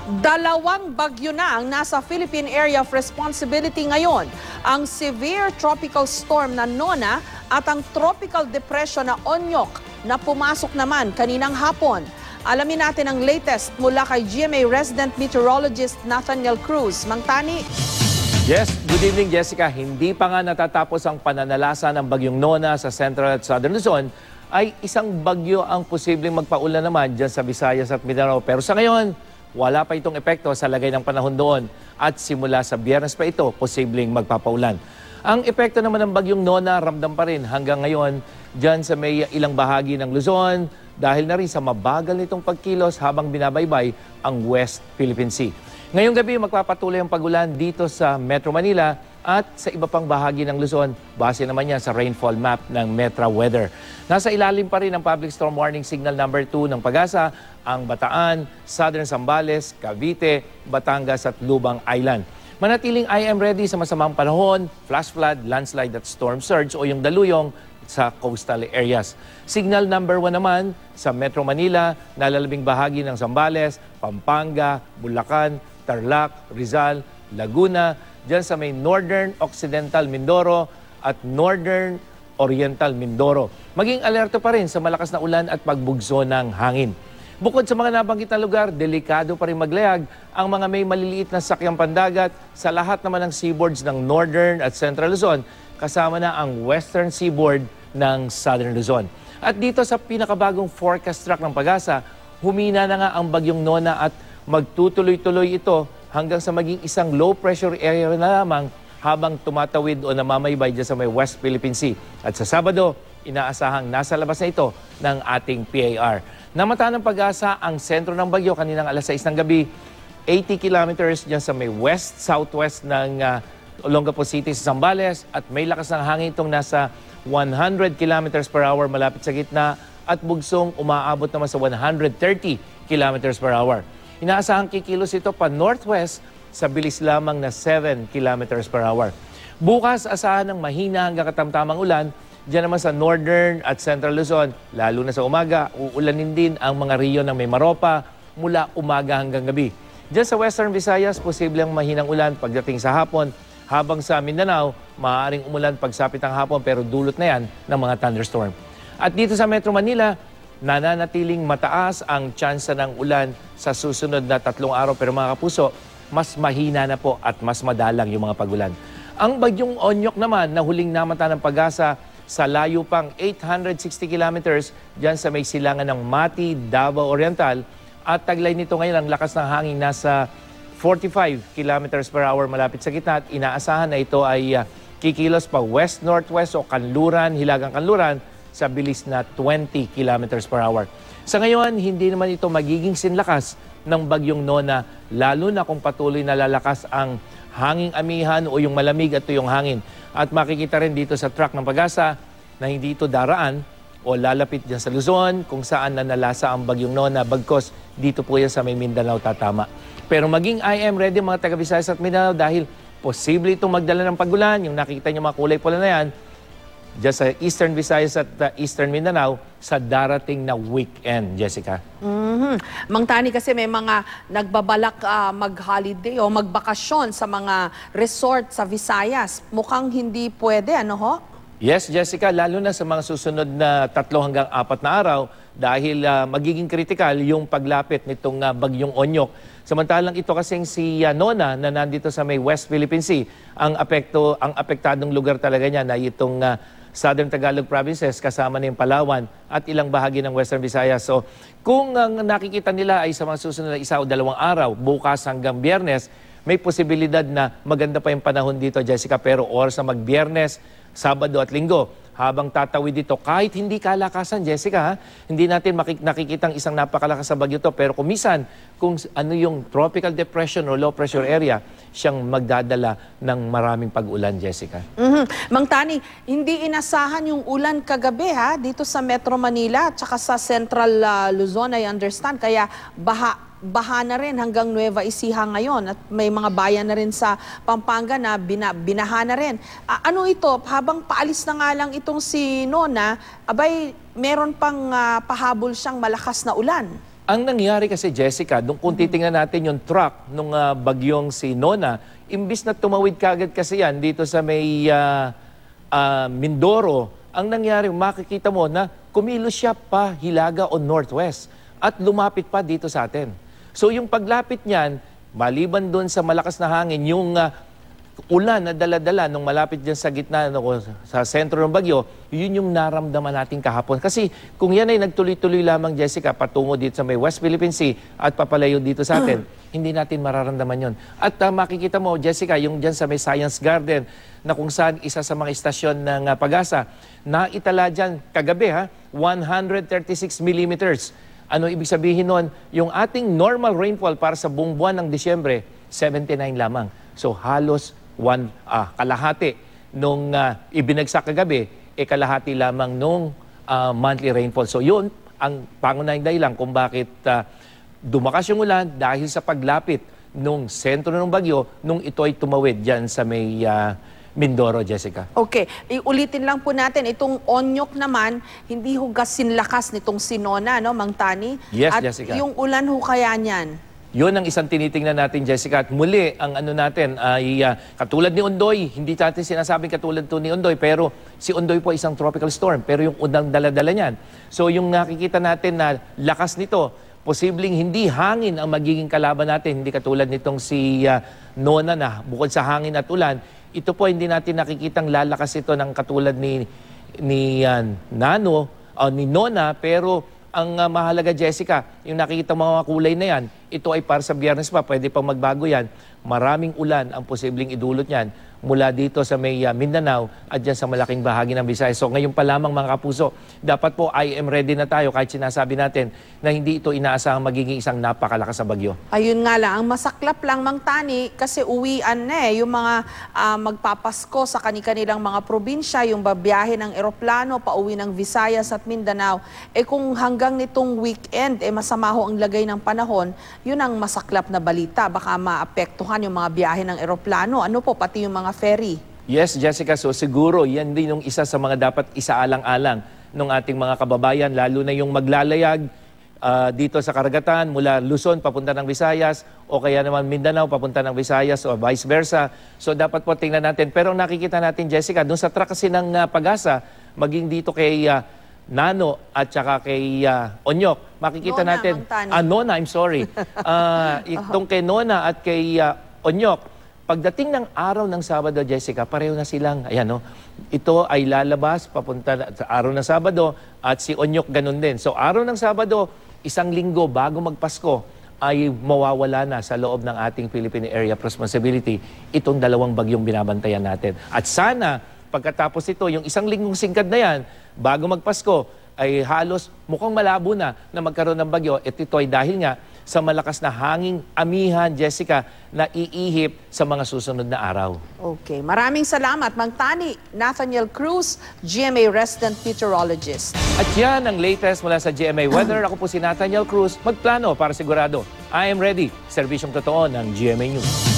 Dalawang bagyo na ang nasa Philippine Area of Responsibility ngayon. Ang severe tropical storm na Nona at ang tropical depression na Onyok na pumasok naman kaninang hapon. Alamin natin ang latest mula kay GMA resident meteorologist Nathaniel Cruz. Mang Tani. Yes, good evening Jessica. Hindi pa nga natatapos ang pananalasa ng bagyong Nona sa Central at Southern Luzon, ay isang bagyo ang posibleng magpaulan naman dyan sa Visayas at Mindanao. Pero sa ngayon, wala pa itong epekto sa lagay ng panahon doon at simula sa Biyernes pa ito, posibleng magpapaulan. Ang epekto naman ng bagyong Nona ramdam pa rin hanggang ngayon dyan sa may ilang bahagi ng Luzon dahil na rin sa mabagal nitong pagkilos habang binabaybay ang West Philippine Sea. Ngayong gabi magpapatuloy ang pagulan dito sa Metro Manila at sa iba pang bahagi ng Luzon. Base naman yan sa rainfall map ng Metra Weather. Nasa ilalim pa rin ang Public Storm Warning Signal number 2 ng Pag-asa, ang Bataan, Southern Zambales, Cavite, Batangas at Lubang Island. Manatiling IM ready sa masamang panahon, flash flood, landslide at storm surge o yung daluyong sa coastal areas. Signal number 1 naman sa Metro Manila, nalalabing bahagi ng Zambales, Pampanga, Bulacan, Tarlac, Rizal, Laguna, dyan sa may Northern Occidental Mindoro at Northern Oriental Mindoro. Maging alerto pa rin sa malakas na ulan at pagbugso ng hangin. Bukod sa mga nabanggit na lugar, delikado pa rin maglayag ang mga may maliliit na sakyang pandagat sa lahat naman ng seaboards ng Northern at Central Luzon, kasama na ang Western Seaboard ng Southern Luzon. At dito sa pinakabagong forecast track ng Pag-asa, humina na nga ang bagyong Nona at magtutuloy-tuloy ito hanggang sa maging isang low pressure area na lamang habang tumatawid o namamaybay dyan sa may West Philippine Sea. At sa Sabado, inaasahang nasa labas na ito ng ating PAR. Namata ng Pag-asa ang sentro ng bagyo kaninang alas 6 ng gabi, 80 kilometers dyan sa may west-southwest ng Olongapo City sa Zambales at may lakas ng hangin itong nasa 100 kilometers per hour malapit sa gitna at bugsong umaabot naman sa 130 kilometers per hour. Inaasahang kikilos ito pa northwest sa bilis lamang na 7 kilometers per hour. Bukas, asahan ng mahina hanggang katamtamang ulan. Diyan naman sa Northern at Central Luzon, lalo na sa umaga, uulanin din ang mga riyon ng may maropa mula umaga hanggang gabi. Diyan sa Western Visayas, posibleng mahinang ulan pagdating sa hapon. Habang sa Mindanao, maaaring umulan pagsapit ng hapon pero dulot na yan ng mga thunderstorm. At dito sa Metro Manila, nananatiling mataas ang tsansa ng ulan sa susunod na 3 araw. Pero mga kapuso, mas mahina na po at mas madalang yung mga pagulan. Ang bagyong Onyok naman na huling namata ng Pag-asa sa layo pang 860 kilometers dyan sa may silangan ng Mati, Davao Oriental. At taglay nito ngayon ang lakas ng hangin nasa 45 kilometers per hour malapit sa gitna. At inaasahan na ito ay kikilos pa west-northwest o kanluran, hilagang kanluran sa bilis na 20 kilometers per hour. Sa ngayon, hindi naman ito magiging sinlakas ng bagyong Nona, lalo na kung patuloy na lalakas ang hanging amihan o yung malamig at tuyong hangin. At makikita rin dito sa track ng Pag-asa na hindi ito daraan o lalapit dyan sa Luzon kung saan nanalasa ang bagyong Nona, bagkos dito po yan sa may Mindanao tatama. Pero maging IM ready mga taga-Visayas at Mindanao dahil posible itong magdala ng pagulan. Yung nakikita nyo mga kulay pula na yan, dyan sa Eastern Visayas at Eastern Mindanao sa darating na weekend, Jessica. Mang Tani, kasi may mga nagbabalak mag-holiday o magbakasyon sa mga resort sa Visayas. Mukhang hindi pwede, ano ho? Yes, Jessica, lalo na sa mga susunod na 3 hanggang 4 na araw dahil magiging kritikal yung paglapit nitong bagyong Onyok. Samantalang ito kasing si Nona na nandito sa may West Philippine Sea, ang apektadong lugar talaga niya na itong Southern Tagalog Provinces, kasama na yung Palawan at ilang bahagi ng Western Visayas. So kung ang nakikita nila ay sa mga susunod na 1 o 2 araw, bukas hanggang Biyernes, may posibilidad na maganda pa yung panahon dito, Jessica. Pero oras na mag-Biyernes, Sabado at Linggo, habang tatawid dito, kahit hindi kalakasan, Jessica, hindi natin nakikitang isang napakalakas sa bagyo to. Pero kumisan, kung ano yung tropical depression o low pressure area, siyang magdadala ng maraming pag-ulan, Jessica. Mang Tani, hindi inasahan yung ulan kagabi dito sa Metro Manila at saka sa Central Luzon, I understand. Kaya baha na rin hanggang Nueva Ecija ngayon at may mga bayan na rin sa Pampanga na binaha na rin. Ano ito? Habang paalis na nga lang itong si Nona, abay meron pang pahabol siyang malakas na ulan. Ang nangyari kasi, Jessica, kung titingnan natin yung truck nung bagyong si Nona, imbis na tumawid kagad kasi yan dito sa may Mindoro, ang nangyari, makikita mo na kumilos siya pa Hilaga o Northwest at lumapit pa dito sa atin. So yung paglapit niyan, maliban doon sa malakas na hangin, yung ulan na dala-dala nung malapit dyan sa gitna, sa sentro ng bagyo, yun yung naramdaman natin kahapon. Kasi kung yan ay nagtuloy-tuloy lamang, Jessica, patungo dito sa may West Philippine Sea at papalayo dito sa atin, hindi natin mararamdaman yon. At makikita mo, Jessica, yung dyan sa may Science Garden, na kung saan isa sa mga istasyon ng Pag-asa, na itala dyan kagabi, 136 millimeters. Ano ibig sabihin nun? Yung ating normal rainfall para sa buong buwan ng Disyembre, 79 lamang. So halos kalahati nung ibinagsak kagabi, kalahati lamang nung monthly rainfall. So yun ang pangunahing dahilan kung bakit dumakas yung ulan dahil sa paglapit nung sentro ng bagyo nung ito ay tumawid dyan sa may Mindoro, Jessica. Okay, ulitin lang po natin, itong Onyok naman, hindi ho sinlakas nitong Sinona, no, Mang Tani? Yes, at Jessica. Yung ulan ho kaya niyan? Yun ang isang tinitingnan natin, Jessica. At muli, ang ano natin ay katulad ni Ondoy. Hindi natin sinasabing katulad to ni Ondoy, pero si Ondoy po isang tropical storm. Pero yung unang dala-dala niyan. So yung nakikita natin na lakas nito, posibleng hindi hangin ang magiging kalaban natin. Hindi katulad nitong si Nona na bukod sa hangin at ulan, ito po hindi natin nakikitang lalakas ito ng katulad ni Nano o ni Nona, pero ang mahalaga, Jessica, yung nakikita mga kulay na yan, ito ay para sa Biyernes pa, pwede pang magbago yan. Maraming ulan ang posibleng idulot yan mula dito sa may Mindanao at dyan sa malaking bahagi ng Visayas. So ngayon pa lamang mga kapuso, dapat po I am ready na tayo kahit sinasabi natin na hindi ito inaasahang magiging isang napakalakas na bagyo. Ayun nga lang, ang masaklap lang, Mang Tani, kasi uwian na yung mga magpapasko sa kanilang mga probinsya, yung babiyahe ng eroplano, pauwi ng Visayas at Mindanao. Kung hanggang nitong weekend, masama ho ang lagay ng panahon, yun ang masaklap na balita. Baka maapektuhan yung mga biyahe ng eroplano. Ano po, pati yung mga ferry. Yes, Jessica. So siguro yan din yung isa sa mga dapat isaalang-alang ng ating mga kababayan, lalo na yung maglalayag dito sa karagatan mula Luzon papunta ng Visayas o kaya naman Mindanao papunta ng Visayas o vice versa. So dapat po tingnan natin. Pero nakikita natin, Jessica, dun sa truck kasi ng Pag-asa, maging dito kay Nano at saka kay Onyok, makikita Nona, natin, Nona, I'm sorry. Itong kay Nona at kay Onyok, pagdating ng araw ng Sabado, Jessica, pareho na silang, ayan no, ito ay lalabas papunta sa araw ng Sabado at si Onyok ganun din. So araw ng Sabado, isang linggo bago magpasko, ay mawawala na sa loob ng ating Philippine Area of Responsibility itong dalawang bagyong binabantayan natin. At sana, pagkatapos ito, yung isang linggong singkad na yan, bago magpasko, ay halos mukhang malabo na magkaroon ng bagyo. At ito ay dahil nga sa malakas na hanging amihan, Jessica, na iihip sa mga susunod na araw. Okay. Maraming salamat, Mang Tani. Nathaniel Cruz, GMA Resident Meteorologist. At yan ang latest mula sa GMA Weather. Ako po si Nathaniel Cruz. Magplano para sigurado. I am ready. Serbisyong totoo ng GMA News.